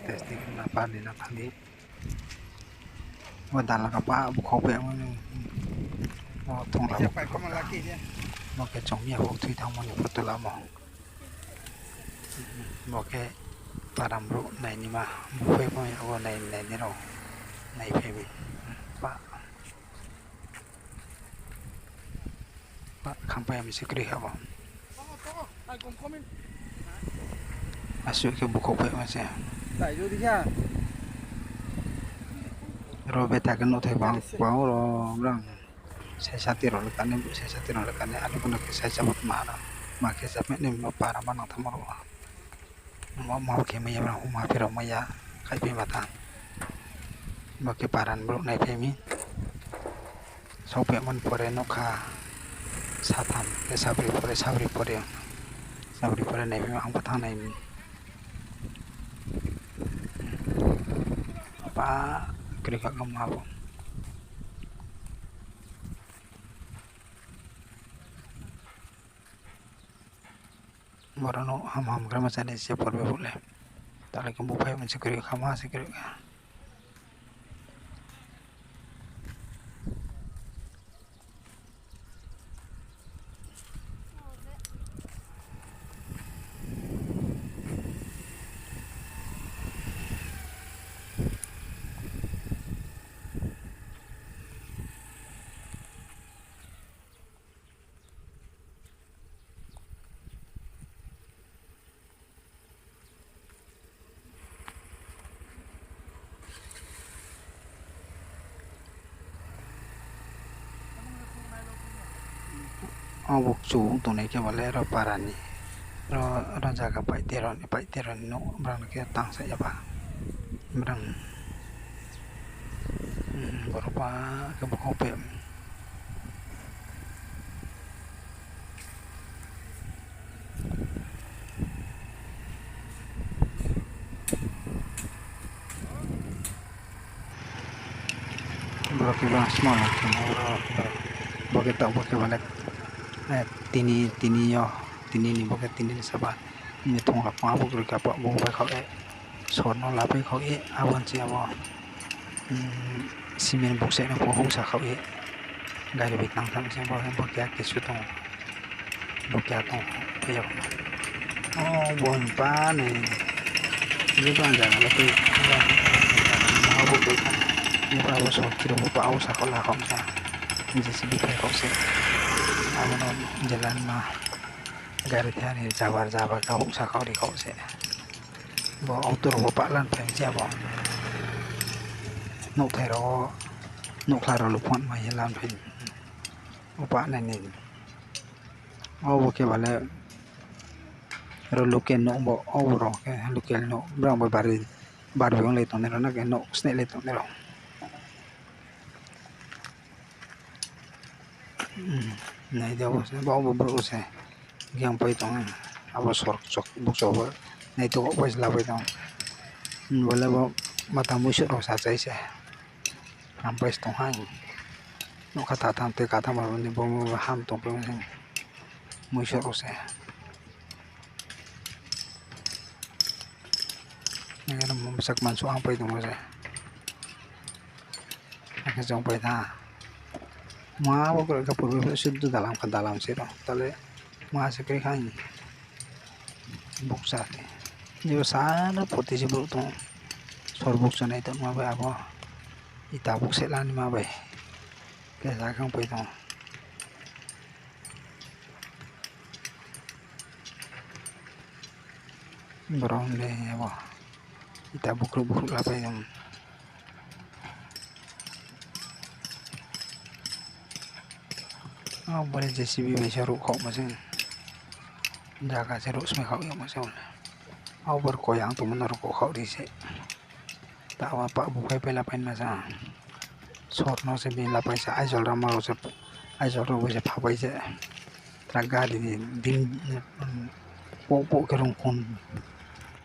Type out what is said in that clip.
testing apa ni nak kali wadah lah apa buku kopi mana thong lah Siapa kau lelaki dia? mau ke chong ya waktu itu mana betul lah mau ke param bro nai ni mah buku apa ya oh nai ni loh nai pemi pak kampai mesti kerja apa masuk ke buku kopi macam Tak jauh dia. Ro beta kan utai bang ro bilang saya satir lekan ni saya satir lekan ni ada pun saya cabut mana makai sampai ni para mana tamar mau ke maya bilang mau pira maya kai pi batang makai paran bro naik pemi sampai man pore noka satam ke sabri pore naik pemi ang batang naik apa kerja kamu apa Morano ham kerana macam ni siapa boleh tak lagi bukai macam kerja kamu masih kerja buk cu tu ni ke boleh ro parani ro jaga pai teron no berang ke tang saya apa berang berapa ke buku kopi berapa bang semua bagi tak bagi balik tini ni bagi tini ni sebab ini thong apa buk kerja apa buk baik kau sono lapai kau awan siapa simen buk saya nak pohon sa kau gaya bitang sama siapa yang buk ya kesuatu buk ya tu ayo bon pan ni kan jangan lagi mau buk bitang ni baru so kira buk au sa kau lah kau sa jadi si bikai kau se awan jalan mah garis ni jabar kau sa kau di kau se bawa autor bapak lan pen siapa nuk thero nuk klaro lupan mai lan pen bapak ni ke bale ro luken no bo ro ke luken no brang bari biong le ton na ke no sne le ton ro nai dia bos bo bro se yang pai tong abo sor chok buk so nai to ko la pai tong bola bo mata musyuk ro sa chai se sampai tong hang no kata tam te kata ma ni bo ham tong pe musyuk ro se ni kan masak mansu ang pai tong se akan jong pai ta ma bo ko pur suddu dalam ke dalam siro tale ma se kai khang buk sa ni sana poti si bro tong sor buk sa nai ta ma ba abo ita buk se lan ma ba ke sa kang pai tong brown le abo ita buk la pa yung boleh JCB besar kau macam jaga seruk semua kau yang macam berkoyang tu menurut kau di sini tak apa bukai pelapan masa short no se bin lapai sa aizol ramalo se aizol ro se phapai se traga di din po kerong kon